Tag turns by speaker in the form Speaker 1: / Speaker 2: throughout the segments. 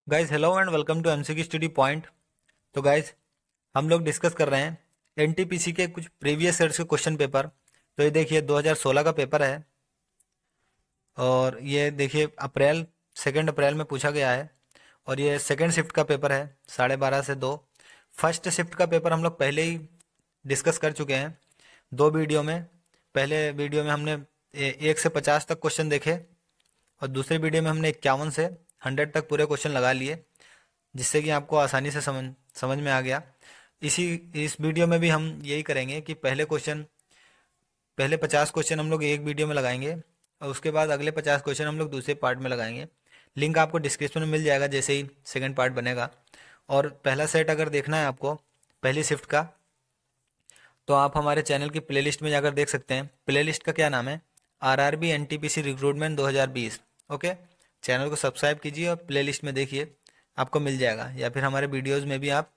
Speaker 1: Guys hello and welcome to MCQ study point. तो guys हम लोग डिस्कस कर रहे हैं एनटीपीसी के कुछ प्रीवियस ईयर्स के क्वेश्चन पेपर। तो ये देखिए 2016 का पेपर है और ये देखिए अप्रैल 2 अप्रैल में पूछा गया है। और ये सेकंड शिफ्ट का पेपर है 12:30 से 2। फर्स्ट शिफ्ट का पेपर हम लोग पहले ही डिस्कस कर चुके हैं 2 वीडियो में। पहले वीडियो में हमने 1 से 50 तक क्वेश्चन देखे और दूसरे वीडियो में हमने 51 से 100 तक पूरे क्वेश्चन लगा लिए, जिससे कि आपको आसानी से समझ समझ में आ गया। इस वीडियो में भी हम यही करेंगे कि पहले 50 क्वेश्चन हम लोग एक वीडियो में लगाएंगे और उसके बाद अगले 50 क्वेश्चन हम लोग दूसरे पार्ट में लगाएंगे। लिंक आपको डिस्क्रिप्शन में मिल जाएगा जैसे ही सेकंड पार्ट बनेगा। और पहला सेट अगर देखना है आपको पहली शिफ्ट का, तो आप हमारे चैनल की प्लेलिस्ट में जाकर देख सकते हैं। प्लेलिस्ट का क्या नाम है? RRB NTPC recruitment 2020। Okay, channel को सब्सक्राइब कीजिए और प्लेलिस्ट में देखिए, आपको मिल जाएगा, या फिर हमारे वीडियोस में भी आप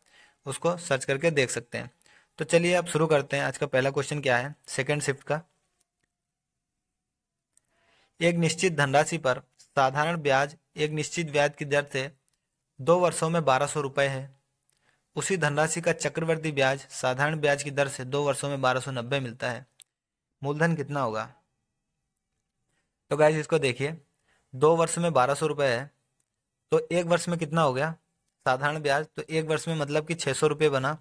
Speaker 1: उसको सर्च करके देख सकते हैं। तो चलिए आप शुरू करते हैं। आज का पहला क्वेश्चन क्या है सेकंड शिफ्ट का। एक निश्चित धनराशि पर साधारण ब्याज एक निश्चित ब्याज की दर से 2 वर्षों में 1200 रुपये है। उसी धनराशि का चक्रवृद्धि ब्याज साधारण ब्याज की दर से 2 वर्षों में 1290 मिलता है। मूलधन कितना होगा? तो गाइज इसको देखिए, 2 वर्ष में 1200 रुपये है, तो एक वर्ष में कितना हो गया साधारण ब्याज? तो एक वर्ष में मतलब कि 600 रुपये बना,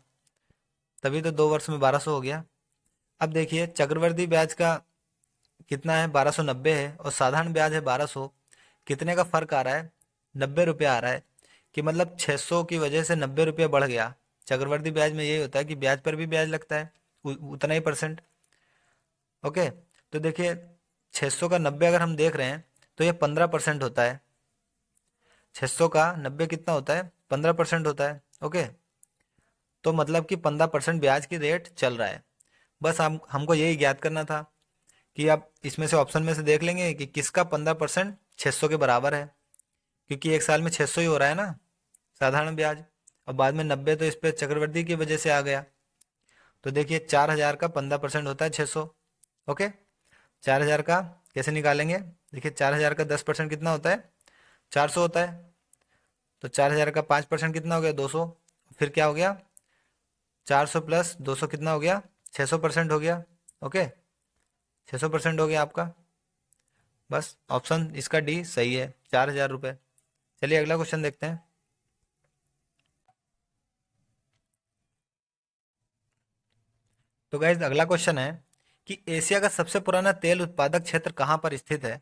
Speaker 1: तभी तो 2 वर्ष में 1200 हो गया। अब देखिए चक्रवृद्धि ब्याज का कितना है? 1290 है और साधारण ब्याज है 1200। कितने का फर्क आ रहा है? 90 रुपये आ रहा है। कि मतलब 600 की वजह से 90 रुपये बढ़ गया। चक्रवृद्धि ब्याज में यही होता है कि ब्याज पर भी ब्याज लगता है उतना ही परसेंट। ओके, तो देखिए 600 का 90 अगर हम देख रहे हैं तो ये 15% होता है। 600 का 90 कितना होता है? 15% होता है। ओके, तो मतलब कि 15% ब्याज की रेट चल रहा है। बस हमको यही ज्ञात करना था कि आप इसमें से ऑप्शन में से देख लेंगे कि किसका 15% 600 के बराबर है, क्योंकि एक साल में 600 ही हो रहा है ना साधारण ब्याज, और बाद में 90 तो इस पे चक्रवृद्धि की वजह से आ गया। तो देखिए 4000 का 15% होता है 600। ओके, 4000 का कैसे निकालेंगे? देखिए 4000 का 10% कितना होता है? 400 होता है। तो 4000 का 5% कितना हो गया? 200। फिर क्या हो गया? 400 प्लस 200 कितना हो गया? 600% हो गया। ओके, 600% हो गया आपका। बस ऑप्शन इसका डी सही है, 4000 रुपये। चलिए अगला क्वेश्चन देखते हैं। तो गाइज अगला क्वेश्चन है कि एशिया का सबसे पुराना तेल उत्पादक क्षेत्र कहाँ पर स्थित है?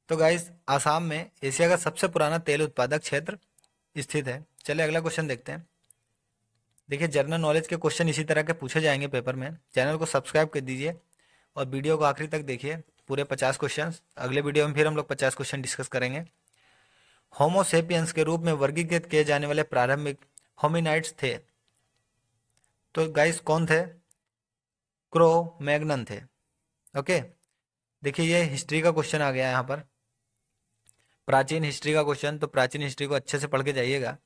Speaker 1: तो गाइज आसाम में एशिया का सबसे पुराना तेल उत्पादक क्षेत्र स्थित है। चलिए अगला क्वेश्चन देखते हैं। देखिए जनरल नॉलेज के क्वेश्चन इसी तरह के पूछे जाएंगे पेपर में। चैनल को सब्सक्राइब कर दीजिए और वीडियो को आखिरी तक देखिए, पूरे 50 क्वेश्चन। अगले वीडियो में फिर हम लोग 50 क्वेश्चन डिस्कस करेंगे। होमोसेपियंस के रूप में वर्गीकृत किए जाने वाले प्रारंभिक होमिनाइड्स थे, तो गाइस कौन थे? क्रो मैग्नन थे। ओके, देखिए ये हिस्ट्री का क्वेश्चन आ गया है यहाँ पर, प्राचीन हिस्ट्री का क्वेश्चन। तो प्राचीन हिस्ट्री को अच्छे से पढ़ के जाइएगा।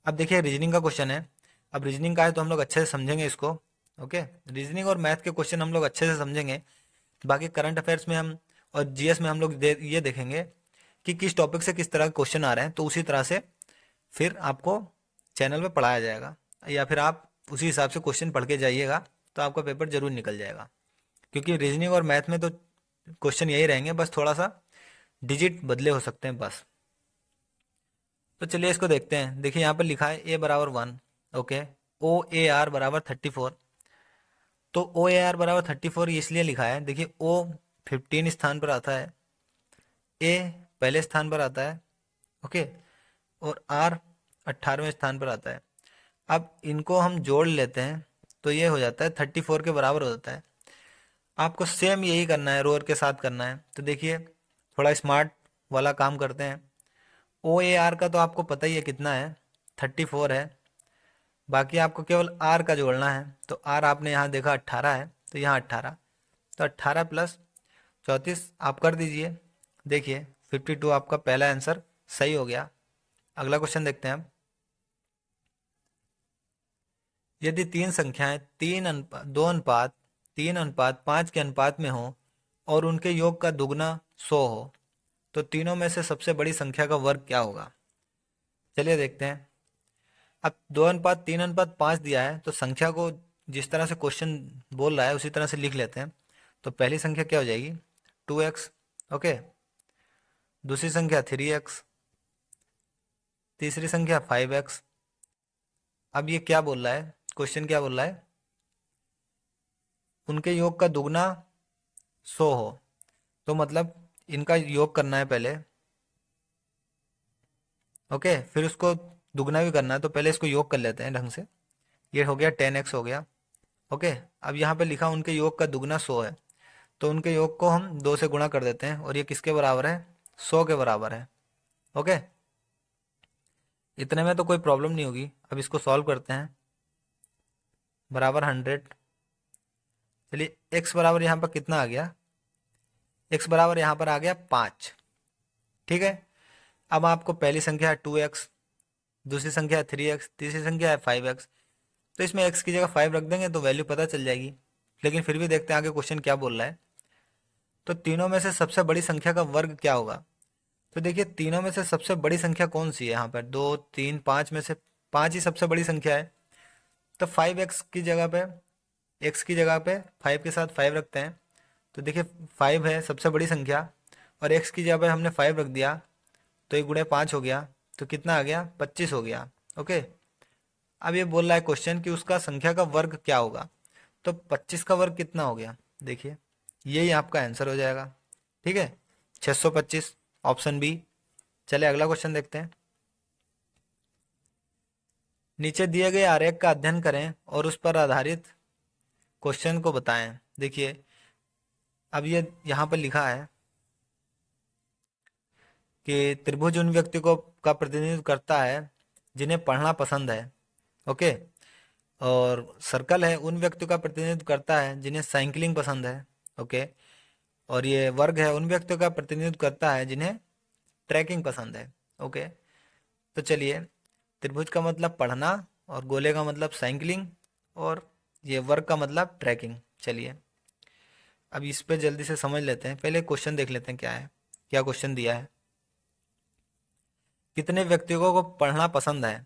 Speaker 1: अब देखिए रीजनिंग का क्वेश्चन है। अब रीजनिंग का है तो हम लोग अच्छे से समझेंगे इसको। ओके, रीजनिंग और मैथ के क्वेश्चन हम लोग अच्छे से समझेंगे। बाकी करंट अफेयर्स में हम और जीएस में हम लोग ये देखेंगे कि किस टॉपिक से किस तरह के क्वेश्चन आ रहे हैं, तो उसी तरह से फिर आपको चैनल पे पढ़ाया जाएगा, या फिर आप उसी हिसाब से क्वेश्चन पढ़ के जाइएगा, तो आपका पेपर जरूर निकल जाएगा। क्योंकि रीजनिंग और मैथ में तो क्वेश्चन यही रहेंगे, बस थोड़ा सा डिजिट बदले हो सकते हैं बस। तो चलिए इसको देखते हैं। देखिए यहाँ पर लिखा है ए बराबर 1। ओके, ओ ए आर बराबर 34। तो ओ ए आर बराबर 34 इसलिए लिखा है, देखिए ओ 15 स्थान पर आता है, ए पहले स्थान पर आता है। ओके, और आर 18वें स्थान पर आता है। अब इनको हम जोड़ लेते हैं तो ये हो जाता है 34 के बराबर हो जाता है। आपको सेम यही करना है, रोअर के साथ करना है। तो देखिए थोड़ा स्मार्ट वाला काम करते हैं। ओ ए आर का तो आपको पता ही है कितना है, 34 है। बाकी आपको केवल आर का जोड़ना है। तो आर आपने यहाँ देखा 18 है, तो यहाँ 18, तो 18 प्लस 34 आप कर दीजिए। देखिए 52 आपका पहला आंसर सही हो गया। अगला क्वेश्चन देखते हैं हम। यदि तीन संख्याएं 2:3:5 के अनुपात में हो और उनके योग का दुगना 100 हो, तो तीनों में से सबसे बड़ी संख्या का वर्ग क्या होगा? चलिए देखते हैं। अब 2:3:5 दिया है, तो संख्या को जिस तरह से क्वेश्चन बोल रहा है उसी तरह से लिख लेते हैं। तो पहली संख्या क्या हो जाएगी, 2x। ओके, दूसरी संख्या 3x, तीसरी संख्या 5x। अब ये क्या बोल रहा है, क्वेश्चन क्या बोल रहा है, उनके योग का दुगना 100 हो। तो मतलब इनका योग करना है पहले। ओके, फिर उसको दुगना भी करना है, तो पहले इसको योग कर लेते हैं ढंग से। ये हो गया 10x हो गया। ओके, अब यहाँ पे लिखा उनके योग का दुगना 100 है, तो उनके योग को हम 2 से गुणा कर देते हैं, और ये किसके बराबर है, 100 के बराबर है। ओके, इतने में तो कोई प्रॉब्लम नहीं होगी। अब इसको सॉल्व करते हैं, बराबर 100। चलिए x बराबर यहाँ पर कितना आ गया, x बराबर यहाँ पर आ गया 5। ठीक है, अब आपको पहली संख्या है 2x, दूसरी संख्या है 3x, तीसरी संख्या है 5x। तो इसमें x की जगह 5 रख देंगे तो वैल्यू पता चल जाएगी। लेकिन फिर भी देखते हैं आगे क्वेश्चन क्या बोल रहा है। तो तीनों में से सबसे बड़ी संख्या का वर्ग क्या होगा। तो देखिए तीनों में से सबसे बड़ी संख्या कौन सी है, यहाँ पर 2 3 5 में से 5 ही सबसे बड़ी संख्या है। तो 5x की जगह पे, x की जगह पे 5 के साथ 5 रखते हैं। तो देखिए 5 है सबसे बड़ी संख्या, और x की जगह पे हमने 5 रख दिया, तो 1 × 5 हो गया, तो कितना आ गया, 25 हो गया। ओके, अब ये बोल रहा है क्वेश्चन कि उसका संख्या का वर्ग क्या होगा। तो 25 का वर्ग कितना हो गया, देखिए यही आपका आंसर हो जाएगा। ठीक है, 625, ऑप्शन बी। चले अगला क्वेश्चन देखते हैं। नीचे दिए गए आरेख का अध्ययन करें और उस पर आधारित क्वेश्चन को बताएं। देखिए अब ये यहाँ पर लिखा है कि त्रिभुज उन व्यक्ति को का प्रतिनिधित्व करता है जिन्हें पढ़ना पसंद है। ओके, और सर्कल है उन व्यक्तियों का प्रतिनिधित्व करता है जिन्हें साइकिलिंग पसंद है। ओके, और ये वर्ग है उन व्यक्तियों का प्रतिनिधित्व करता है जिन्हें ट्रैकिंग पसंद है। ओके, तो चलिए त्रिभुज का मतलब पढ़ना, और गोले का मतलब साइकिलिंग, और ये वर्ग का मतलब ट्रैकिंग। चलिए अब इस पे जल्दी से समझ लेते हैं। पहले क्वेश्चन देख लेते हैं क्या है, क्या क्वेश्चन दिया है। कितने व्यक्तियों को पढ़ना पसंद है।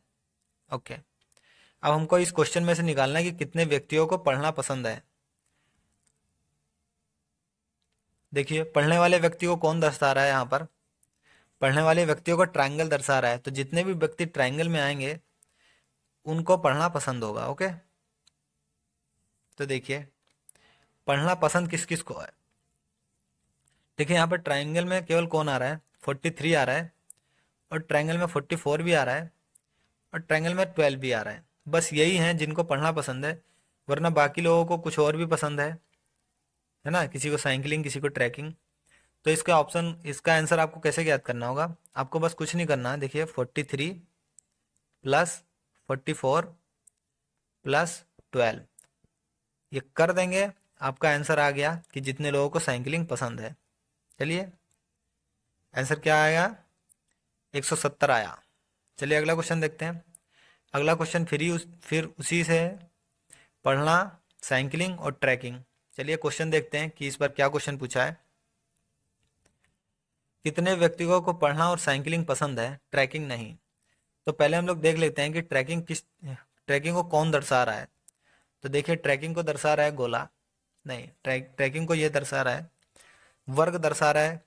Speaker 1: ओके, अब हमको इस क्वेश्चन में से निकालना है कि कितने व्यक्तियों को पढ़ना पसंद है। देखिए पढ़ने वाले व्यक्ति को कौन दर्शा रहा है, यहाँ पर पढ़ने वाले व्यक्तियों को ट्रायंगल दर्शा रहा है। तो जितने भी व्यक्ति ट्रायंगल में आएंगे उनको पढ़ना पसंद होगा। ओके, तो देखिए पढ़ना पसंद किस किस को है। देखिए यहाँ पर ट्रायंगल में केवल कौन आ रहा है, 43 आ रहा है, और ट्रायंगल में 44 भी आ रहा है, और ट्रायंगल में 12 भी आ रहा है। बस यही हैं जिनको पढ़ना पसंद है, वरना बाकी लोगों को कुछ और भी पसंद है ना, किसी को साइकिलिंग, किसी को ट्रैकिंग। तो इसका ऑप्शन, इसका आंसर आपको कैसे याद करना होगा, आपको बस कुछ नहीं करना है। देखिए 43 + 44 + 12 ये कर देंगे, आपका आंसर आ गया कि जितने लोगों को साइकिलिंग पसंद है। चलिए आंसर क्या आएगा, 170 आया। चलिए अगला क्वेश्चन देखते हैं। अगला क्वेश्चन फिर उसी से पढ़ना, साइकिलिंग और ट्रैकिंग। चलिए क्वेश्चन देखते हैं कि इस बार क्या क्वेश्चन पूछा है। कितने व्यक्तियों को पढ़ना और साइकिलिंग पसंद है, ट्रैकिंग नहीं। तो पहले हम लोग देख लेते हैं कि ट्रैकिंग को कौन दर्शा रहा है। तो देखिए ट्रैकिंग को दर्शा रहा है गोला, नहीं ट्रैकिंग को ये दर्शा रहा है, वर्ग दर्शा रहा है।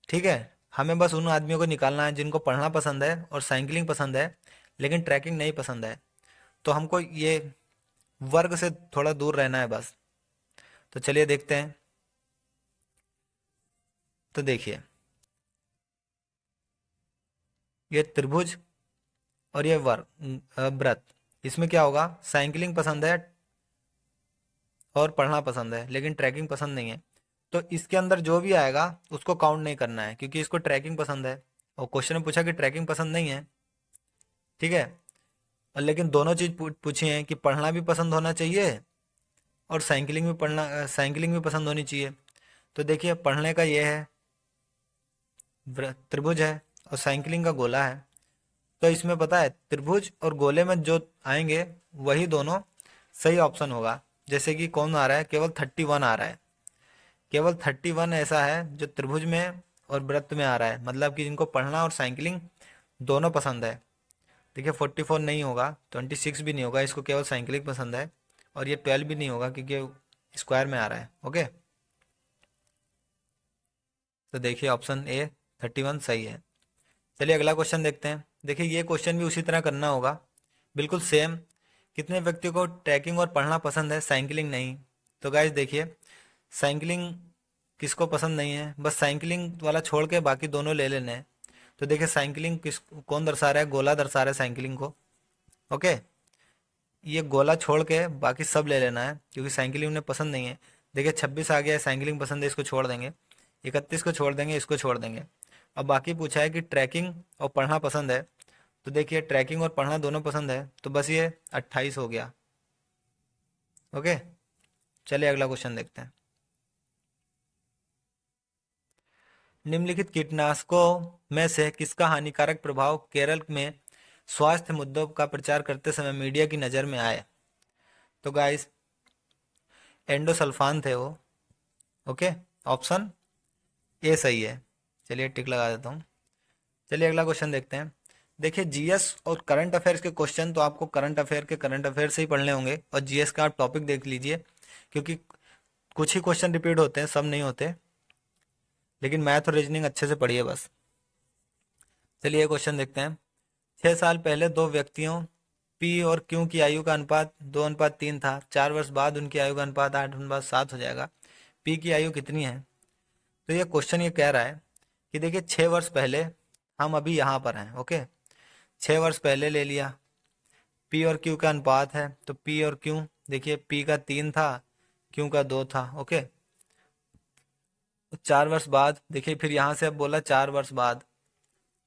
Speaker 1: ठीक है, हमें बस उन आदमियों को निकालना है जिनको पढ़ना पसंद है और साइकिलिंग पसंद है, लेकिन ट्रैकिंग नहीं पसंद है। तो हमको ये वर्ग से थोड़ा दूर रहना है बस। तो चलिए देखते हैं। तो देखिए ये त्रिभुज और ये व्रत, इसमें क्या होगा, साइकिलिंग पसंद है और पढ़ना पसंद है, लेकिन ट्रैकिंग पसंद नहीं है। तो इसके अंदर जो भी आएगा उसको काउंट नहीं करना है, क्योंकि इसको ट्रैकिंग पसंद है और क्वेश्चन में पूछा कि ट्रैकिंग पसंद नहीं है। ठीक है, और लेकिन दोनों चीज पूछी हैं कि पढ़ना भी पसंद होना चाहिए और साइकिलिंग भी पसंद होनी चाहिए। तो देखिए पढ़ने का ये है त्रिभुज है, और साइकिलिंग का गोला है। तो इसमें पता है त्रिभुज और गोले में जो आएंगे वही दोनों सही ऑप्शन होगा। जैसे कि कौन आ रहा है, केवल 31 आ रहा है, केवल 31 ऐसा है जो त्रिभुज में और वृत्त में आ रहा है, मतलब कि जिनको पढ़ना और साइकिलिंग दोनों पसंद है। देखिए 44 नहीं होगा, 26 भी नहीं होगा, इसको केवल साइकिलिक पसंद है। और ये 12 भी नहीं होगा क्योंकि स्क्वायर में आ रहा है। ओके, तो देखिए ऑप्शन ए 31 सही है। चलिए अगला क्वेश्चन देखते हैं। देखिए ये क्वेश्चन भी उसी तरह करना होगा, बिल्कुल सेम। कितने व्यक्तियों को ट्रैकिंग और पढ़ना पसंद है, साइकिलिंग नहीं? तो गाइज देखिए, साइकिलिंग किसको पसंद नहीं है? बस साइकिलिंग वाला छोड़ के बाकी दोनों ले लेने हैं। तो देखिए साइकिलिंग किस कौन दर्शा रहा है? गोला दर्शा रहा है साइकिलिंग को। ओके, ये गोला छोड़ के बाकी सब ले लेना है क्योंकि साइकिलिंग उन्हें पसंद नहीं है। देखिए 26 आ गया है, साइकिलिंग पसंद है, इसको छोड़ देंगे। 31 को छोड़ देंगे, इसको छोड़ देंगे। अब बाकी पूछा है कि ट्रैकिंग और पढ़ना पसंद है, तो देखिए ट्रैकिंग और पढ़ना दोनों पसंद है, तो बस ये 28 हो गया। ओके, चलिए अगला क्वेश्चन देखते हैं। निम्नलिखित कीटनाशकों में से किसका हानिकारक प्रभाव केरल में स्वास्थ्य मुद्दों का प्रचार करते समय मीडिया की नज़र में आए? तो गाइस एंडोसल्फान थे वो। ओके, ऑप्शन ए सही है। चलिए टिक लगा देता हूँ। चलिए अगला क्वेश्चन देखते हैं। देखिए जीएस और करंट अफेयर्स के क्वेश्चन तो आपको करंट अफेयर से ही पढ़ने होंगे, और जीएस का आप टॉपिक देख लीजिए क्योंकि कुछ ही क्वेश्चन रिपीट होते हैं, सब नहीं होते। लेकिन मैथ और रीजनिंग अच्छे से पढ़िए बस। चलिए ये क्वेश्चन देखते हैं। 6 साल पहले दो व्यक्तियों पी और क्यू की आयु का अनुपात 2:3 था। 4 वर्ष बाद उनकी आयु का अनुपात 8:7 हो जाएगा। पी की आयु कितनी है? तो ये क्वेश्चन ये कह रहा है कि देखिए 6 वर्ष पहले, हम अभी यहाँ पर हैं। ओके, 6 वर्ष पहले ले लिया, पी और क्यू का अनुपात है, तो पी और क्यू देखिए पी का 3 था, क्यू का 2 था। ओके, 4 वर्ष बाद देखिए, फिर यहाँ से अब बोला 4 वर्ष बाद,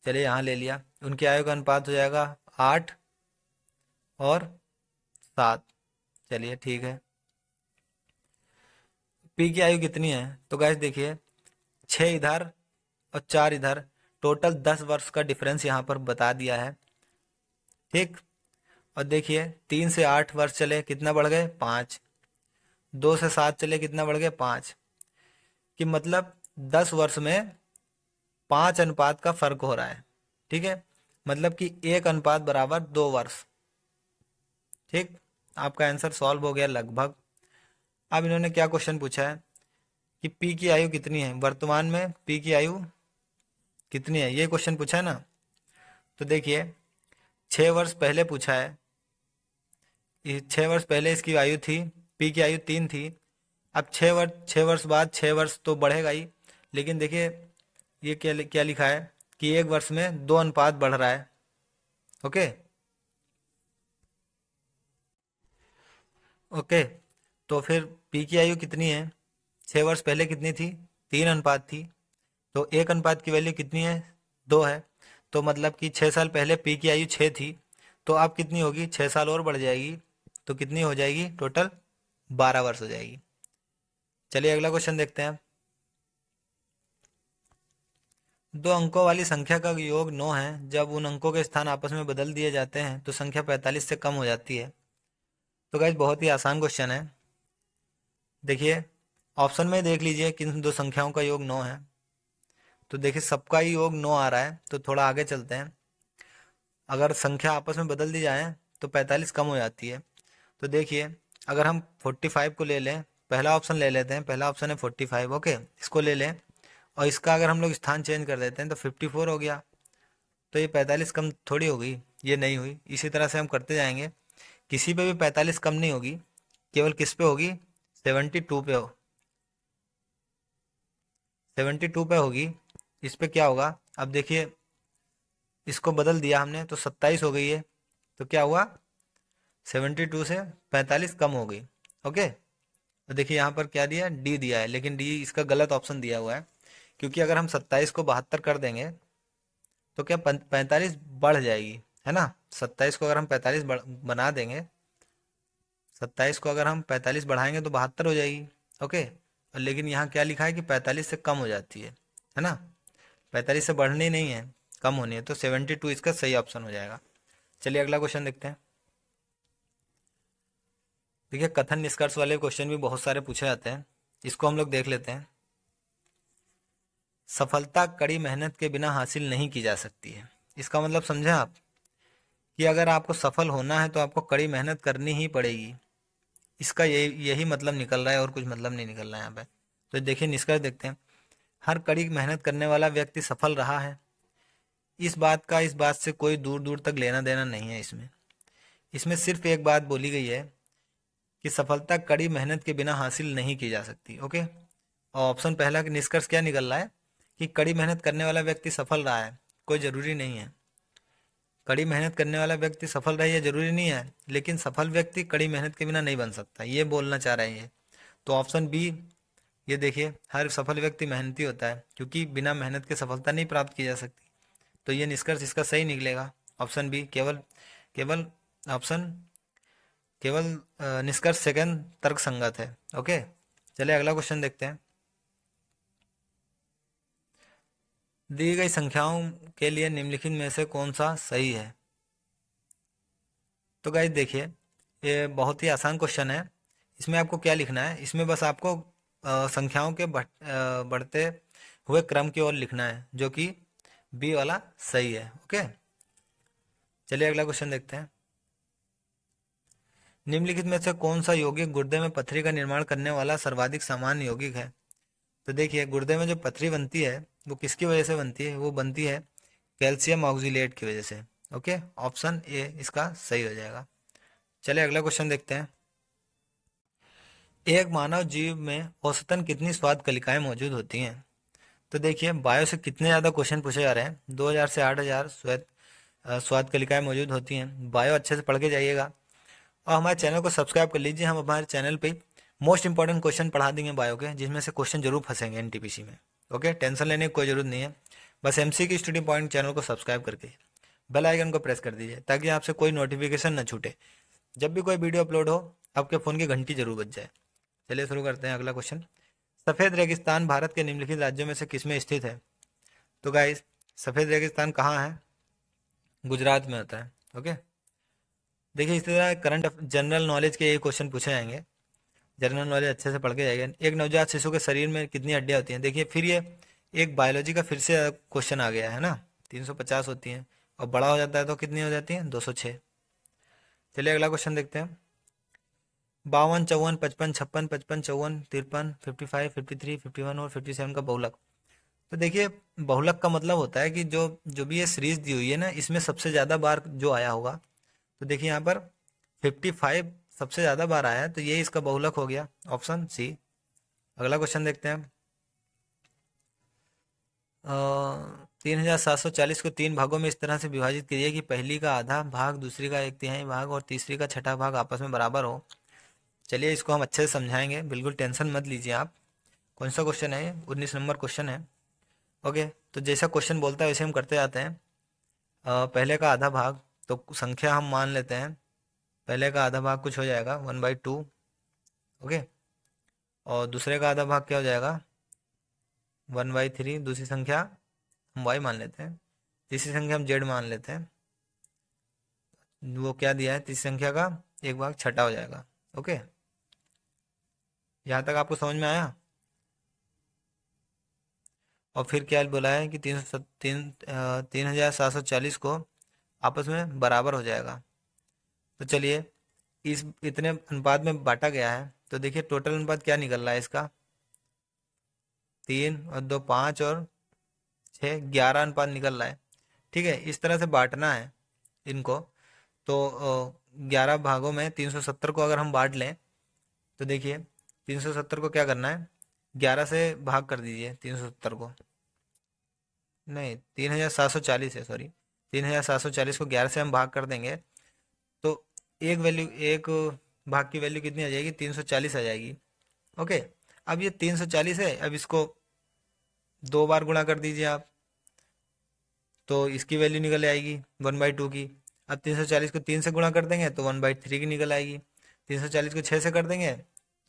Speaker 1: चलिए यहाँ ले लिया, उनकी आयु का अनुपात हो जाएगा 8 और 7। चलिए ठीक है। पी की आयु कितनी है? तो गाइस देखिए 6 इधर और 4 इधर, टोटल 10 वर्ष का डिफरेंस यहाँ पर बता दिया है। ठीक, और देखिए 3 से 8 वर्ष चले, कितना बढ़ गए? 5। 2 से 7 चले, कितना बढ़ गए? 5। कि मतलब 10 वर्ष में 5 अनुपात का फर्क हो रहा है। ठीक है, मतलब कि 1:2 वर्ष। ठीक, आपका आंसर सॉल्व हो गया लगभग। अब इन्होंने क्या क्वेश्चन पूछा है कि पी की आयु कितनी है, वर्तमान में पी की आयु कितनी है, ये क्वेश्चन पूछा है ना। तो देखिए 6 वर्ष पहले पूछा है, 6 वर्ष पहले इसकी आयु थी, पी की आयु 3 थी। अब 6 वर्ष बाद 6 वर्ष तो बढ़ेगा ही, लेकिन देखिए ये क्या क्या लिखा है कि 1 वर्ष में 2 अनुपात बढ़ रहा है। ओके ओके, तो फिर पी की आयु कितनी है? 6 वर्ष पहले कितनी थी? 3 अनुपात थी। तो 1 अनुपात की वैल्यू कितनी है? 2 है। तो मतलब कि 6 साल पहले पी की आयु 6 थी, तो अब कितनी होगी? 6 साल और बढ़ जाएगी, तो कितनी हो जाएगी? टोटल 12 वर्ष हो जाएगी। चलिए अगला क्वेश्चन देखते हैं। 2 अंकों वाली संख्या का योग 9 है। जब उन अंकों के स्थान आपस में बदल दिए जाते हैं तो संख्या 45 से कम हो जाती है। तो गाइस बहुत ही आसान क्वेश्चन है। देखिए ऑप्शन में देख लीजिए किन दो संख्याओं का योग 9 है। तो देखिए सबका ही योग 9 आ रहा है, तो थोड़ा आगे चलते हैं। अगर संख्या आपस में बदल दी जाए तो 45 कम हो जाती है। तो देखिए अगर हम 45 को ले लें, पहला ऑप्शन ले लेते हैं, पहला ऑप्शन है 45। ओके, इसको ले लें और इसका अगर हम लोग स्थान चेंज कर देते हैं तो 54 हो गया। तो ये 45 कम थोड़ी हो गई, ये नहीं हुई। इसी तरह से हम करते जाएंगे, किसी पे भी 45 कम नहीं होगी, केवल किस पे होगी? 72 पे हो, 72 पे होगी। इस पे क्या होगा? अब देखिए इसको बदल दिया हमने तो 27 हो गई है, तो क्या हुआ? 72 से 45 कम हो गई। ओके, तो देखिए यहाँ पर क्या दिया? डी दिया है, लेकिन डी इसका गलत ऑप्शन दिया हुआ है, क्योंकि अगर हम 27 को 72 कर देंगे तो क्या 45 बढ़ जाएगी, है ना। 27 को अगर हम 45 बना देंगे, 27 को अगर हम 45 बढ़ाएंगे तो 72 हो जाएगी। ओके, और लेकिन यहाँ क्या लिखा है कि 45 से कम हो जाती है ना। 45 से बढ़नी नहीं है, कम होनी है, तो 72 इसका सही ऑप्शन हो जाएगा। चलिए अगला क्वेश्चन देखते हैं। देखिए कथन निष्कर्ष वाले क्वेश्चन भी बहुत सारे पूछे जाते हैं, इसको हम लोग देख लेते हैं। सफलता कड़ी मेहनत के बिना हासिल नहीं की जा सकती है, इसका मतलब समझे आप कि अगर आपको सफल होना है तो आपको कड़ी मेहनत करनी ही पड़ेगी। इसका यही मतलब निकल रहा है और कुछ मतलब नहीं निकल रहा है यहाँ पे। तो देखिए निष्कर्ष देखते हैं। हर कड़ी मेहनत करने वाला व्यक्ति सफल रहा है। इस बात से कोई दूर दूर तक लेना देना नहीं है। इसमें इसमें सिर्फ एक बात बोली गई है कि सफलता कड़ी मेहनत के बिना हासिल नहीं की जा सकती। ओके। और ऑप्शन पहला का निष्कर्ष क्या निकल रहा है कि कड़ी मेहनत करने वाला व्यक्ति सफल रहा है, कोई ज़रूरी नहीं है। कड़ी मेहनत करने वाला व्यक्ति सफल रहे ये जरूरी नहीं है, लेकिन सफल व्यक्ति कड़ी मेहनत के बिना नहीं बन सकता, ये बोलना चाह रहे हैं ये। तो ऑप्शन बी, ये देखिए, हर सफल व्यक्ति मेहनती होता है, क्योंकि बिना मेहनत के सफलता नहीं प्राप्त की जा सकती। तो ये निष्कर्ष इसका सही निकलेगा, ऑप्शन बी। केवल केवल ऑप्शन केवल निष्कर्ष सेकंड तर्क संगत है। ओके, चलिए अगला क्वेश्चन देखते हैं। दी गई संख्याओं के लिए निम्नलिखित में से कौन सा सही है? तो गाइस देखिए, ये बहुत ही आसान क्वेश्चन है। इसमें आपको क्या लिखना है, इसमें बस आपको संख्याओं के बढ़ते हुए क्रम की ओर लिखना है, जो कि बी वाला सही है। ओके, चलिए अगला क्वेश्चन देखते हैं। निम्नलिखित में से कौन सा यौगिक गुर्दे में पथरी का निर्माण करने वाला सर्वाधिक सामान्य यौगिक है? तो देखिए, गुर्दे में जो पथरी बनती है वो किसकी वजह से बनती है? वो बनती है कैल्शियम ऑक्सीलेट की वजह से। ओके, ऑप्शन ए इसका सही हो जाएगा। चलिए अगला क्वेश्चन देखते हैं। एक मानव जीव में औसतन कितनी स्वाद कलिकाएं मौजूद होती हैं? तो देखिए, बायो से कितने ज़्यादा क्वेश्चन पूछे जा रहे हैं। 2000 से 8000 स्वाद कलिकाएं मौजूद होती हैं। बायो अच्छे से पढ़ के जाइएगा और हमारे चैनल को सब्सक्राइब कर लीजिए। हम हमारे चैनल पे मोस्ट इंपॉर्टेंट क्वेश्चन पढ़ा देंगे बायो के, जिसमें से क्वेश्चन जरूर फंसेंगे एनटीपीसी में। ओके, टेंशन लेने की कोई ज़रूरत नहीं है। बस एमसीक्यू स्टडी पॉइंट चैनल को सब्सक्राइब करके बेल आइकन को प्रेस कर दीजिए, ताकि आपसे कोई नोटिफिकेशन न छूटे। जब भी कोई वीडियो अपलोड हो, आपके फ़ोन की घंटी जरूर बज जाए। चलिए शुरू करते हैं अगला क्वेश्चन। सफ़ेद रेगिस्तान भारत के निम्नलिखित राज्यों में से किसमें स्थित है? तो गाइस, सफ़ेद रेगिस्तान कहाँ है? गुजरात में होता है। ओके, देखिए इस तरह करंट जनरल नॉलेज के ये क्वेश्चन पूछे जाएंगे। जनरल नॉलेज अच्छे से पढ़ के जाएगा। एक नवजात शिशु के शरीर में कितनी हड्डियाँ होती हैं? देखिए, फिर ये एक बायोलॉजी का फिर से क्वेश्चन आ गया है ना। 350 होती हैं, और बड़ा हो जाता है तो कितनी हो जाती हैं? 206। चलिए अगला क्वेश्चन देखते हैं। 52, 54, 55, 56, 55, 54, 53, 55, 53, 51 और 57 का बहुलक। तो देखिए, बहुलक का मतलब होता है कि जो जो भी ये सीरीज दी हुई है ना, इसमें सबसे ज़्यादा बार जो आया होगा। तो देखिए यहाँ पर 55 सबसे ज़्यादा बार आया है, तो ये इसका बहुलक हो गया, ऑप्शन सी। अगला क्वेश्चन देखते हैं। 3740 को 3 भागों में इस तरह से विभाजित कीजिए कि पहली का आधा भाग, दूसरी का 1/3 भाग और तीसरी का छठा भाग आपस में बराबर हो। चलिए इसको हम अच्छे से समझाएंगे, बिल्कुल टेंशन मत लीजिए आप। कौन सा क्वेश्चन है? 19 नंबर क्वेश्चन है। ओके, तो जैसा क्वेश्चन बोलता है वैसे हम करते जाते हैं। पहले का आधा भाग, तो संख्या हम मान लेते हैं। पहले का आधा भाग कुछ हो जाएगा 1/2। ओके, और दूसरे का आधा भाग क्या हो जाएगा? 1/3। दूसरी संख्या हम y मान लेते हैं, तीसरी संख्या हम z मान लेते हैं। वो क्या दिया है? तीसरी संख्या का 1/6 छठा हो जाएगा। ओके, यहाँ तक आपको समझ में आया? और फिर क्या बोला है कि 3740 को आपस में बराबर हो जाएगा। तो चलिए, इस इतने अनुपात में बांटा गया है, तो देखिए टोटल अनुपात क्या निकल रहा है इसका? 3 और 2 5 और 6 11 अनुपात निकल रहा है। ठीक है, इस तरह से बांटना है इनको। तो 11 भागों में 370 को अगर हम बांट लें, तो देखिए 370 को क्या करना है? 11 से भाग कर दीजिए 370 को। नहीं, 3740 है, सॉरी। 3740 को 11 से हम भाग कर देंगे, तो एक भाग की वैल्यू कितनी आ जाएगी? 340 आ जाएगी। ओके, अब ये 340 है, अब इसको 2 बार गुणा कर दीजिए आप, तो इसकी वैल्यू निकल आएगी 1/2 की। अब 340 को 3 से गुणा कर देंगे तो 1/3 की निकल आएगी। 340 को 6 से कर देंगे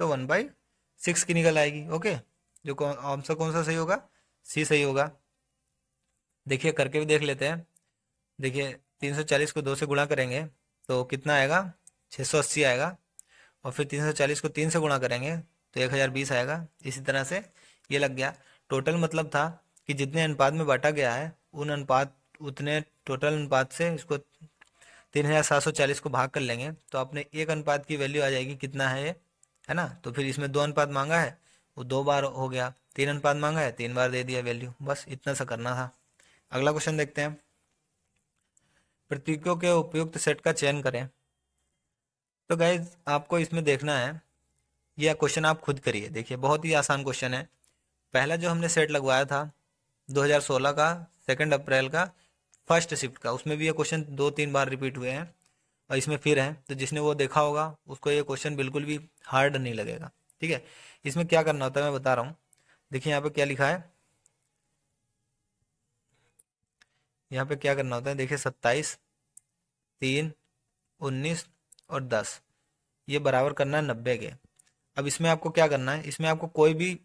Speaker 1: तो 1/6 की निकल आएगी। ओके, जो आंसर कौन सा सही होगा? सी सही होगा। देखिए करके भी देख लेते हैं। देखिए 340 को 2 से गुणा करेंगे तो कितना आएगा? 680 आएगा। और फिर 340 को 3 से गुणा करेंगे तो 1020 आएगा। इसी तरह से ये लग गया। टोटल मतलब था कि जितने अनुपात में बांटा गया है, उतने टोटल अनुपात से इसको 3740 को भाग कर लेंगे तो अपने एक अनुपात की वैल्यू आ जाएगी, कितना है ये, है ना। तो फिर इसमें 2 अनुपात मांगा है, वो 2 बार हो गया, 3 अनुपात मांगा है, 3 बार दे दिया वैल्यू, बस इतना सा करना था। अगला क्वेश्चन देखते हैं। प्रतीकों के उपयुक्त सेट का चयन करें। तो गाइज आपको इसमें देखना है, यह क्वेश्चन आप खुद करिए, देखिए बहुत ही आसान क्वेश्चन है। पहला जो हमने सेट लगवाया था 2016 का 2 अप्रैल का फर्स्ट शिफ्ट का, उसमें भी ये क्वेश्चन 2-3 बार रिपीट हुए हैं और इसमें फिर है, तो जिसने वो देखा होगा उसको ये क्वेश्चन बिल्कुल भी हार्ड नहीं लगेगा, ठीक है। इसमें क्या करना होता है मैं बता रहा हूँ। देखिए यहाँ पे क्या लिखा है, यहाँ पे क्या करना होता है, देखिए 27, 3, 19 और 10 ये बराबर करना है 90 के। अब इसमें आपको क्या करना है, इसमें आपको कोई भी,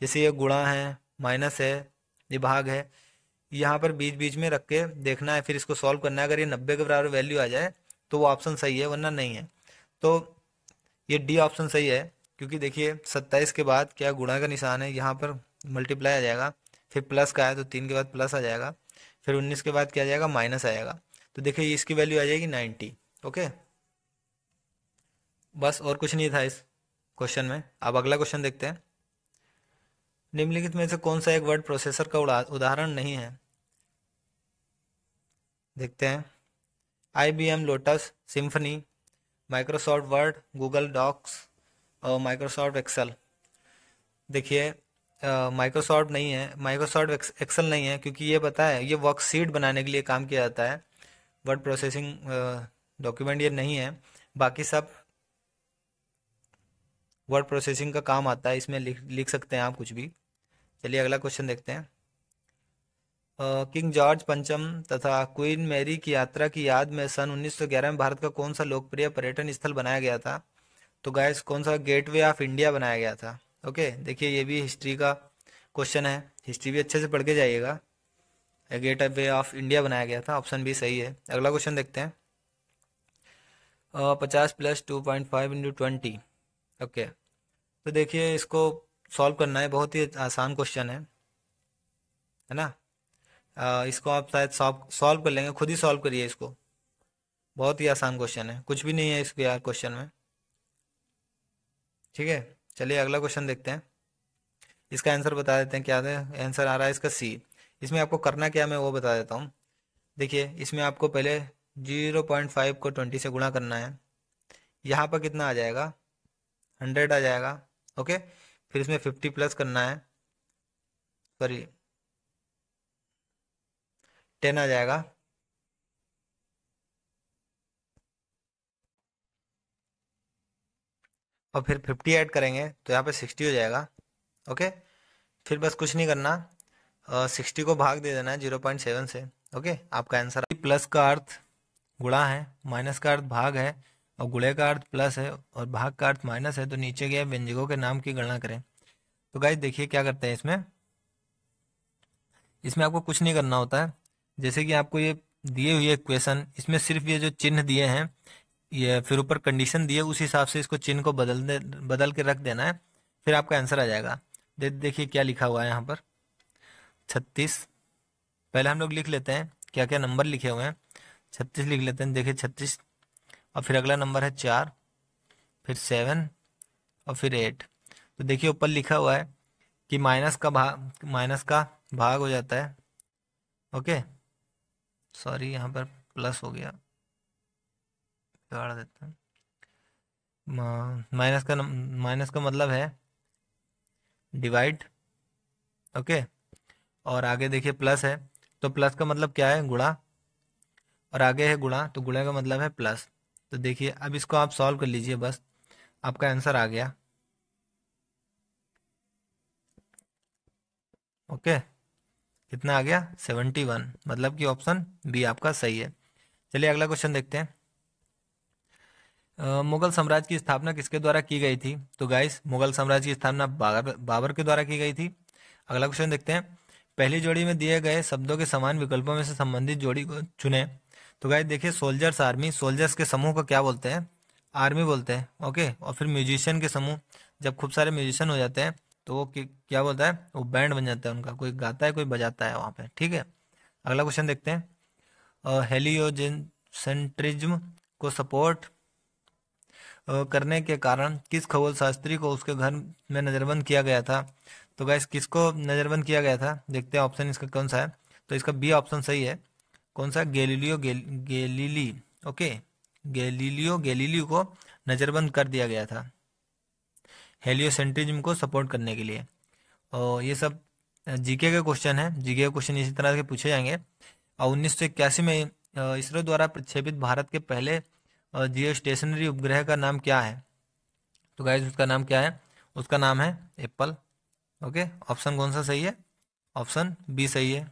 Speaker 1: जैसे ये गुणा है, माइनस है, ये भाग है, यहाँ पर बीच बीच में रख के देखना है, फिर इसको सॉल्व करना है। अगर ये 90 के बराबर वैल्यू आ जाए तो वो ऑप्शन सही है, वरना नहीं है। तो ये डी ऑप्शन सही है, क्योंकि देखिए 27 के बाद क्या गुणा का निशान है, यहाँ पर मल्टीप्लाई आ जाएगा, फिर प्लस का है तो 3 के बाद प्लस आ जाएगा, फिर 19 के बाद क्या आ जाएगा, माइनस आएगा। तो देखिए इसकी वैल्यू आ जाएगी 90। ओके, बस और कुछ नहीं था इस क्वेश्चन में। अब अगला क्वेश्चन देखते हैं। निम्नलिखित में से कौन सा एक वर्ड प्रोसेसर का उदाहरण नहीं है। देखते हैं। IBM Lotus, Symphony, Microsoft Word, Google Docs और माइक्रोसॉफ्ट एक्सेल। देखिए माइक्रोसॉफ्ट नहीं है, माइक्रोसॉफ्ट एक्सेल नहीं है, क्योंकि ये पता है ये वर्कशीट बनाने के लिए काम किया जाता है, वर्ड प्रोसेसिंग डॉक्यूमेंट ये नहीं है। बाकी सब वर्ड प्रोसेसिंग का काम आता है, इसमें लिख सकते हैं आप कुछ भी। चलिए अगला क्वेश्चन देखते हैं। किंग जॉर्ज पंचम तथा क्वीन मैरी की यात्रा की याद में सन 1911 में भारत का कौन सा लोकप्रिय पर्यटन स्थल बनाया गया था। तो गाइस कौन सा, गेटवे ऑफ इंडिया बनाया गया था। ओके, देखिए ये भी हिस्ट्री का क्वेश्चन है, हिस्ट्री भी अच्छे से पढ़ के जाइएगा। गेटवे ऑफ इंडिया बनाया गया था, ऑप्शन बी सही है। अगला क्वेश्चन देखते हैं। 50 + 2.5 × 20। ओके, तो देखिए इसको सॉल्व करना है, बहुत ही आसान क्वेश्चन है ना। इसको आप शायद सॉल्व कर लेंगे, खुद ही सॉल्व करिए इसको, बहुत ही आसान क्वेश्चन है, कुछ भी नहीं है इसके यार क्वेश्चन में, ठीक है। चलिए अगला क्वेश्चन देखते हैं। इसका आंसर बता देते हैं, क्या है आंसर आ रहा है इसका सी। इसमें आपको करना क्या मैं वो बता देता हूँ। देखिए इसमें आपको पहले 0.5 को 20 से गुणा करना है, यहाँ पर कितना आ जाएगा, 100 आ जाएगा। ओके, फिर इसमें 50 प्लस करना है, सॉरी 10 आ जाएगा, और फिर 50 ऐड करेंगे तो यहाँ पे 60 हो जाएगा। ओके, फिर बस कुछ नहीं करना, 60 को भाग दे देना है 0.7 से। ओके, आपका आंसर। प्लस का अर्थ गुणा है, माइनस का अर्थ भाग है, और गुणे का अर्थ प्लस है, और भाग का अर्थ माइनस है, तो नीचे गए व्यंजकों के नाम की गणना करें। तो गाइस देखिए क्या करते हैं इसमें, इसमें आपको कुछ नहीं करना होता है। जैसे कि आपको ये दिए हुए इक्वेशन, इसमें सिर्फ ये जो चिन्ह दिए हैं, ये फिर ऊपर कंडीशन दिए, उस हिसाब से इसको चिन्ह को बदल के रख देना है, फिर आपका आंसर आ जाएगा। देखिए क्या लिखा हुआ है यहाँ पर, 36। पहले हम लोग लिख लेते हैं क्या क्या नंबर लिखे हुए हैं, 36 लिख लेते हैं। देखिए 36, और फिर अगला नंबर है 4, फिर 7 और फिर 8। तो देखिए ऊपर लिखा हुआ है कि माइनस का भाग हो जाता है। ओके, सॉरी यहाँ पर प्लस हो गया, काट देता हूँ। माइनस का मतलब है डिवाइड। ओके, और आगे देखिए प्लस है, तो प्लस का मतलब क्या है, गुणा, और आगे है गुणा, तो गुणा का मतलब है प्लस। तो देखिए अब इसको आप सॉल्व कर लीजिए, बस आपका आंसर आ गया। ओके, कितना आ गया, 71, मतलब कि ऑप्शन बी आपका सही है। चलिए अगला क्वेश्चन देखते हैं। मुगल साम्राज्य की स्थापना किसके द्वारा की गई थी। तो गाइस मुगल साम्राज्य की स्थापना बाबर के द्वारा की गई थी। अगला क्वेश्चन देखते हैं। पहली जोड़ी में दिए गए शब्दों के समान विकल्पों में से संबंधित जोड़ी को चुने। तो गाइस देखिए सोल्जर्स आर्मी, सोल्जर्स के समूह को क्या बोलते हैं, आर्मी बोलते हैं। ओके, और फिर म्यूजिशियन के समूह, जब खूब सारे म्यूजिशियन हो जाते हैं तो वो क्या बोलता है, वो बैंड बन जाता है उनका, कोई गाता है कोई बजाता है वहाँ पे, ठीक है। अगला क्वेश्चन देखते हैं। हेलियोजेंट्रिज्म को सपोर्ट करने के कारण किस खगोल शास्त्री को उसके घर में नज़रबंद किया गया था? तो गाइस किसको नज़रबंद किया गया था? देखते हैं ऑप्शन इसका कौन सा है। तो इसका बी ऑप्शन सही है। कौन सा? गैलीली। ओके, गैलीलियो गैलीलियो को नज़रबंद कर दिया गया था हेलियोसेंट्रिज्म को सपोर्ट करने के लिए। और ये सब जीके के क्वेश्चन है। जीके के क्वेश्चन इसी तरह के पूछे जाएंगे। और 1981 में इसरो द्वारा प्रक्षेपित भारत के पहले जियो स्टेशनरी उपग्रह का नाम क्या है? तो गाइस उसका नाम क्या है? उसका नाम है एप्पल। ओके, ऑप्शन कौन सा सही है? ऑप्शन बी सही है।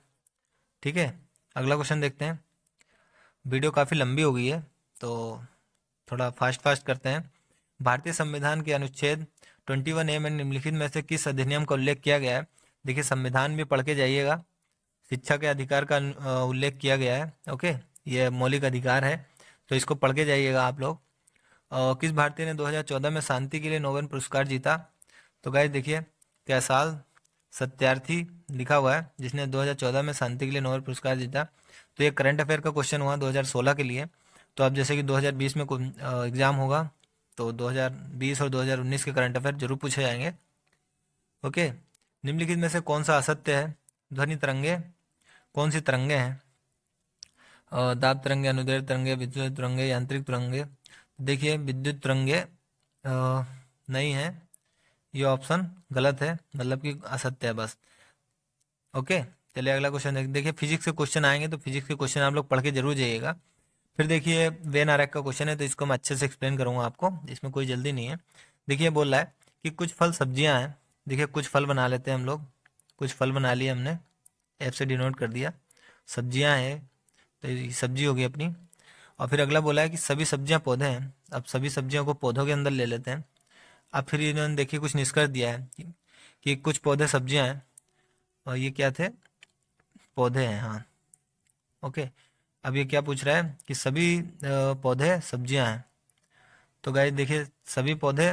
Speaker 1: ठीक है, अगला क्वेश्चन देखते हैं। वीडियो काफ़ी लंबी हो गई है तो थोड़ा फास्ट फास्ट करते हैं। भारतीय संविधान के अनुच्छेद 21A में निम्नलिखित में से किस अधिनियम का उल्लेख किया गया है? देखिए संविधान भी पढ़ के जाइएगा। शिक्षा के अधिकार का उल्लेख किया गया है। ओके, ये मौलिक अधिकार है तो इसको पढ़ के जाइएगा आप लोग। किस भारतीय ने 2014 में शांति के लिए नोबेल पुरस्कार जीता? तो गाइस देखिए क्या साल सत्यार्थी लिखा हुआ है जिसने 2014 में शांति के लिए नोबेल पुरस्कार जीता। तो ये करंट अफेयर का क्वेश्चन हुआ 2016 के लिए। तो अब जैसे कि 2020 में एग्जाम होगा तो 2020 और 2019 के करंट अफेयर जरूर पूछे जाएंगे। ओके, निम्नलिखित में से कौन सा असत्य है? ध्वनि तरंगे कौन सी तरंगे हैं? दाब तरंगे, अनुदैर्ध्य तरंगे, विद्युत तरंगे, यांत्रिक तरंगे। देखिए विद्युत तरंगे नहीं है, ये ऑप्शन गलत है, मतलब कि असत्य है बस। ओके, चलिए अगला क्वेश्चन देखिए। फिजिक्स के क्वेश्चन आएंगे तो फिजिक्स के क्वेश्चन आप लोग पढ़ के जरूर जाइएगा। फिर देखिए वेन आरेख का क्वेश्चन है तो इसको मैं अच्छे से एक्सप्लेन करूंगा आपको, इसमें कोई जल्दी नहीं है। देखिए बोल रहा है कि कुछ फल सब्जियां हैं। देखिए कुछ फल बना लेते हैं हम लोग। कुछ फल बना लिए हमने, एफ से डिनोट कर दिया। सब्जियां हैं तो ये सब्जी होगी अपनी। और फिर अगला बोला है कि सभी सब्जियां पौधे हैं। अब सभी सब्जियों को पौधों के अंदर ले लेते हैं। अब फिर इन्होंने देखिए कुछ निष्कर्ष दिया है कि कुछ पौधे सब्जियां हैं और ये क्या थे? पौधे हैं। हाँ, ओके। अब ये क्या पूछ रहा है कि सभी पौधे सब्जियां हैं। तो गाइस देखिए सभी पौधे,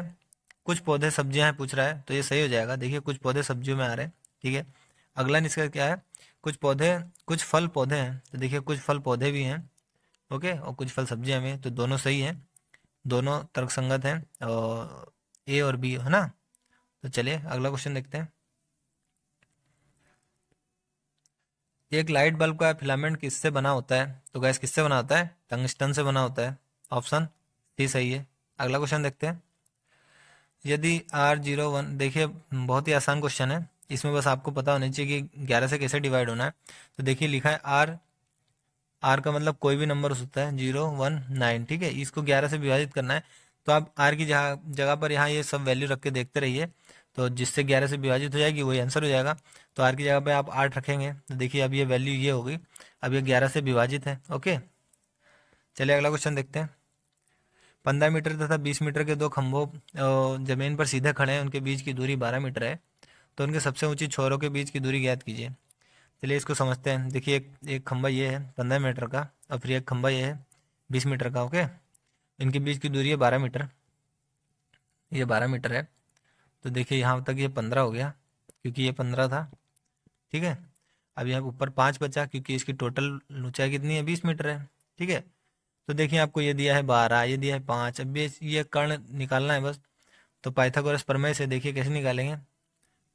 Speaker 1: कुछ पौधे सब्जियां हैं पूछ रहा है तो ये सही हो जाएगा। देखिए कुछ पौधे सब्जियों में आ रहे हैं। ठीक है, अगला निष्कर्ष क्या है? कुछ पौधे, कुछ फल पौधे हैं। तो देखिए कुछ फल पौधे भी हैं। ओके, और कुछ फल सब्जियां भी हैं, तो दोनों सही हैं, दोनों तर्कसंगत हैं और ए और बी है ना। तो चलिए अगला क्वेश्चन देखते हैं। एक लाइट बल्ब का फिलामेंट किससे बना होता है? तो गैस किससे बना होता है? टंगस्टन से बना होता है। ऑप्शन सी सही है। अगला क्वेश्चन देखते हैं। यदि R01, देखिए बहुत ही आसान क्वेश्चन है, इसमें बस आपको पता होना चाहिए कि 11 से कैसे डिवाइड होना है। तो देखिए लिखा है आर का मतलब कोई भी नंबर हो सकता है, 0 1 9। ठीक है, इसको 11 से विभाजित करना है। तो आप आर की जगह पर यहाँ ये सब वैल्यू रख के देखते रहिए, तो जिससे 11 से विभाजित हो जाएगी वही आंसर हो जाएगा। तो आर की जगह पे आप 8 रखेंगे तो देखिए अब ये वैल्यू ये हो गई। अब ये 11 से विभाजित है। ओके, चलिए अगला क्वेश्चन देखते हैं। 15 मीटर तथा 20 मीटर के दो खंभों जमीन पर सीधे खड़े हैं, उनके बीच की दूरी 12 मीटर है। तो उनके सबसे ऊंची छोरों के बीच की दूरी ज्ञात कीजिए। चलिए इसको समझते हैं। देखिए एक खंभा ये है 15 मीटर का और फिर एक खंभा ये है 20 मीटर का। ओके, इनके बीच की दूरी है 12 मीटर, ये 12 मीटर है। तो देखिए यहाँ तक ये 15 हो गया क्योंकि ये 15 था। ठीक है, अब यहाँ ऊपर 5 बचा क्योंकि इसकी टोटल ऊंचाई कितनी है? 20 मीटर है। ठीक है, तो देखिए आपको ये दिया है 12, ये दिया है 5। अब ये कर्ण निकालना है बस। तो पाइथागोरस प्रमेय से देखिए कैसे निकालेंगे।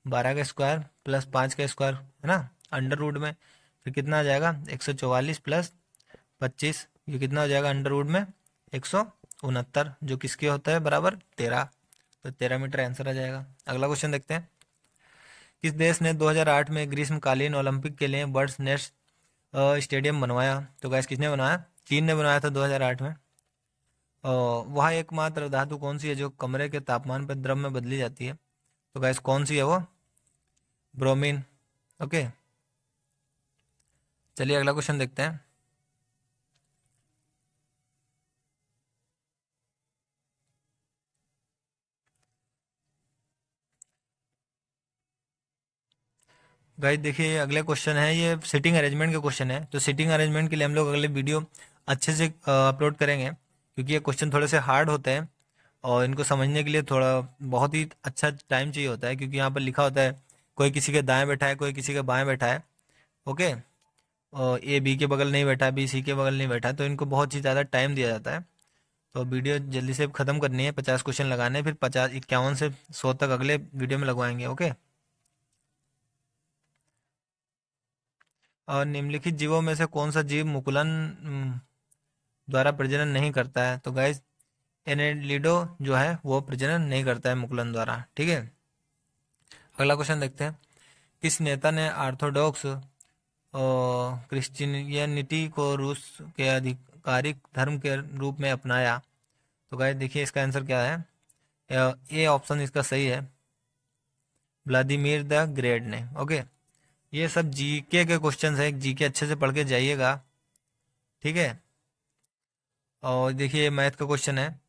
Speaker 1: 12 का स्क्वायर प्लस 5 का स्क्वायर है ना, अंडर रूट में। फिर कितना आ जाएगा? 144 प्लस 25, ये कितना हो जाएगा? अंडर रूट में 169, जो किसके होता है? बराबर 13। तो 13 मीटर आंसर आ जाएगा। अगला क्वेश्चन देखते हैं। किस देश ने 2008 में ग्रीष्मकालीन ओलंपिक के लिए बर्ड्स नेस्ट स्टेडियम बनवाया? तो गैस किसने बनाया? चीन ने बनाया था 2008 में। वह एकमात्र धातु कौन सी है जो कमरे के तापमान पर द्रव में बदली जाती है? तो गैस कौन सी है वो? ब्रोमीन। ओके, चलिए अगला क्वेश्चन देखते हैं। गाइस देखिए अगले क्वेश्चन है, ये सिटिंग अरेंजमेंट के क्वेश्चन है। तो सिटिंग अरेंजमेंट के लिए हम लोग अगले वीडियो अच्छे से अपलोड करेंगे क्योंकि ये क्वेश्चन थोड़े से हार्ड होते हैं और इनको समझने के लिए थोड़ा बहुत ही अच्छा टाइम चाहिए होता है क्योंकि यहाँ पर लिखा होता है कोई किसी के दाएं बैठा है, कोई किसी के बाएं बैठा है। ओके, ए बी के बगल नहीं बैठा, बी सी के बगल नहीं बैठा, तो इनको बहुत ही ज़्यादा टाइम दिया जाता है। तो वीडियो जल्दी से ख़त्म करनी है, 50 क्वेश्चन लगाने हैं, फिर 51 से 100 तक अगले वीडियो में लगवाएंगे। ओके। और निम्नलिखित जीवों में से कौन सा जीव मुकुलन द्वारा प्रजनन नहीं करता है? तो गाइस एनेलिडो जो है वो प्रजनन नहीं करता है मुकुलन द्वारा। ठीक है, अगला क्वेश्चन देखते हैं। किस नेता ने ऑर्थोडॉक्स क्रिश्चियनिटी को रूस के आधिकारिक धर्म के रूप में अपनाया? तो गाइस देखिए इसका आंसर क्या है। ए ऑप्शन इसका सही है, व्लादिमीर द ग्रेट ने। ओके, ये सब जीके के क्वेश्चन है, जीके अच्छे से पढ़ के जाइएगा। ठीक है, और देखिए मैथ का क्वेश्चन है।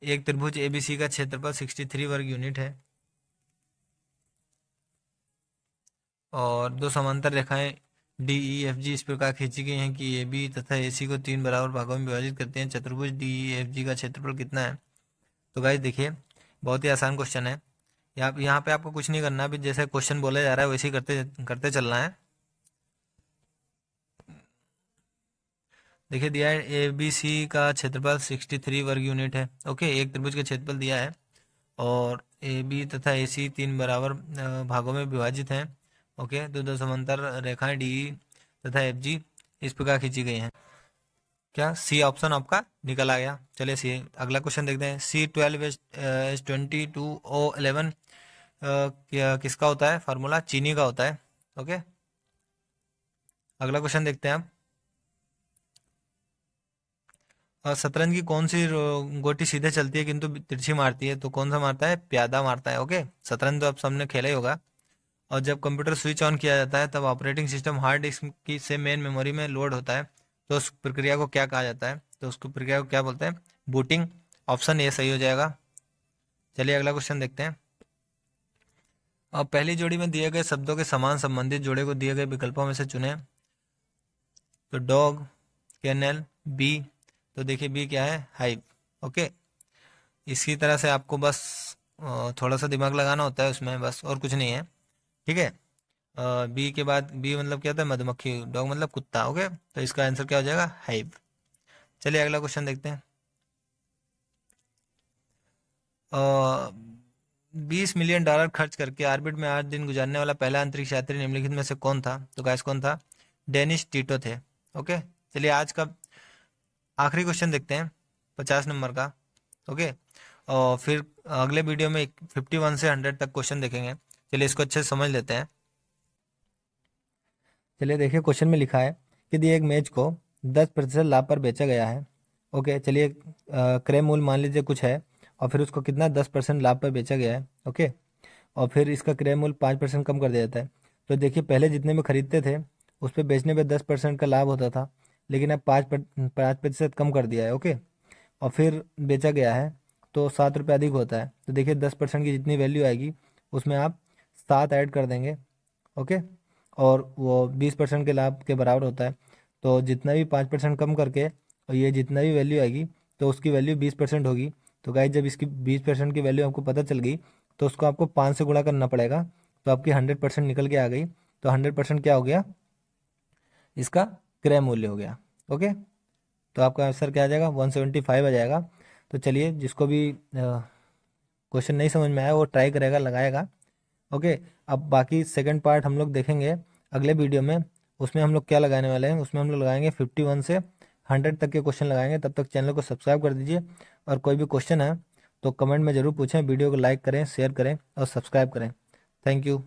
Speaker 1: एक त्रिभुज एबीसी का क्षेत्रफल 63 वर्ग यूनिट है और दो समांतर रेखाएं डी ई एफ जी इस प्रकार खींची गई हैं कि ए बी तथा ए सी को 3 बराबर भागों में विभाजित करते हैं। चतुर्भुज डी ई एफ जी का क्षेत्रफल कितना है? तो गाइस देखिए बहुत ही आसान क्वेश्चन है। यहाँ पे आपको कुछ नहीं करना, अभी जैसे क्वेश्चन बोला जा रहा है वैसे ही करते करते चलना है। देखिए दिया है ए बी सी का क्षेत्रफल 63 वर्ग यूनिट है। ओके, एक त्रिभुज का क्षेत्रफल दिया है और ए बी तथा ए सी 3 बराबर भागों में विभाजित हैं। ओके, तो दो समांतर रेखाएं डी तथा एफ जी इस प्रकार खींची गई हैं। क्या सी ऑप्शन आपका निकल आ गया? चलिए सी अगला क्वेश्चन देखते हैं। C12H22O11 किसका होता है फार्मूला? चीनी का होता है। ओके, अगला क्वेश्चन देखते हैं आप। शतरंज की कौन सी गोटी सीधे चलती है किंतु तिरछी मारती है? तो कौन सा मारता है? प्यादा मारता है। ओके, शतरंज तो आप सबने खेला ही होगा। और जब कंप्यूटर स्विच ऑन किया जाता है तब ऑपरेटिंग सिस्टम हार्ड डिस्क की से मेन मेमोरी में लोड होता है, तो उस प्रक्रिया को क्या कहा जाता है? तो उसको प्रक्रिया को क्या बोलते हैं? बूटिंग। ऑप्शन ए सही हो जाएगा। चलिए अगला क्वेश्चन देखते हैं। अब पहली जोड़ी में दिए गए शब्दों के समान संबंधित जोड़े को दिए गए विकल्पों में से चुने। तो डॉग, कैनल, बी। तो देखिए बी क्या है? हाइव। ओके, इसी तरह से आपको बस थोड़ा सा दिमाग लगाना होता है उसमें, बस और कुछ नहीं है। ठीक है, बी के बाद बी मतलब क्या होता है? मधुमक्खी। डॉग मतलब कुत्ता। ओके, तो इसका आंसर क्या हो जाएगा? हाइव। चलिए अगला क्वेश्चन देखते हैं। 20 मिलियन डॉलर खर्च करके ऑर्बिट में 8 दिन गुजारने वाला पहला अंतरिक्ष यात्री निम्नलिखित में से कौन था? तो गाइस कौन था? डेनिस टीटो थे। ओके, चलिए आज का आखिरी क्वेश्चन देखते हैं, 50 नंबर का। ओके, और फिर अगले वीडियो में 51 से 100 तक क्वेश्चन देखेंगे। चलिए इसको अच्छे से समझ लेते हैं। चलिए देखिए क्वेश्चन में लिखा है कि दिए एक मैच को 10% लाभ पर बेचा गया है। ओके, चलिए क्रय मूल्य मान लीजिए कुछ है और फिर उसको कितना 10% लाभ पर बेचा गया है। ओके, और फिर इसका क्रय मूल्य 5% कम कर दिया जाता है। तो देखिए पहले जितने में खरीदते थे उस पर बेचने पे 10% का लाभ होता था, लेकिन अब 5% कम कर दिया है। ओके, और फिर बेचा गया है तो 7 रुपये अधिक होता है। तो देखिए 10% की जितनी वैल्यू आएगी उसमें आप 7 ऐड कर देंगे। ओके, और वो 20% के लाभ के बराबर होता है। तो जितना भी 5% कम करके और ये जितना भी वैल्यू आएगी तो उसकी वैल्यू 20% होगी। तो गाइस जब इसकी 20% की वैल्यू आपको पता चल गई तो उसको आपको 5 से गुणा करना पड़ेगा, तो आपकी 100% निकल के आ गई। तो 100% क्या हो गया? इसका क्रय मूल्य हो गया। ओके, तो आपका आंसर क्या आ जाएगा? 175 आ जाएगा। तो चलिए जिसको भी क्वेश्चन नहीं समझ में आया वो ट्राई करेगा, लगाएगा। ओके, अब बाकी सेकंड पार्ट हम लोग देखेंगे अगले वीडियो में। उसमें हम लोग क्या लगाने वाले हैं? उसमें हम लोग लगाएंगे 51 से 100 तक के क्वेश्चन लगाएंगे। तब तक चैनल को सब्सक्राइब कर दीजिए और कोई भी क्वेश्चन है तो कमेंट में ज़रूर पूछें। वीडियो को लाइक करें, शेयर करें और सब्सक्राइब करें। Thank you.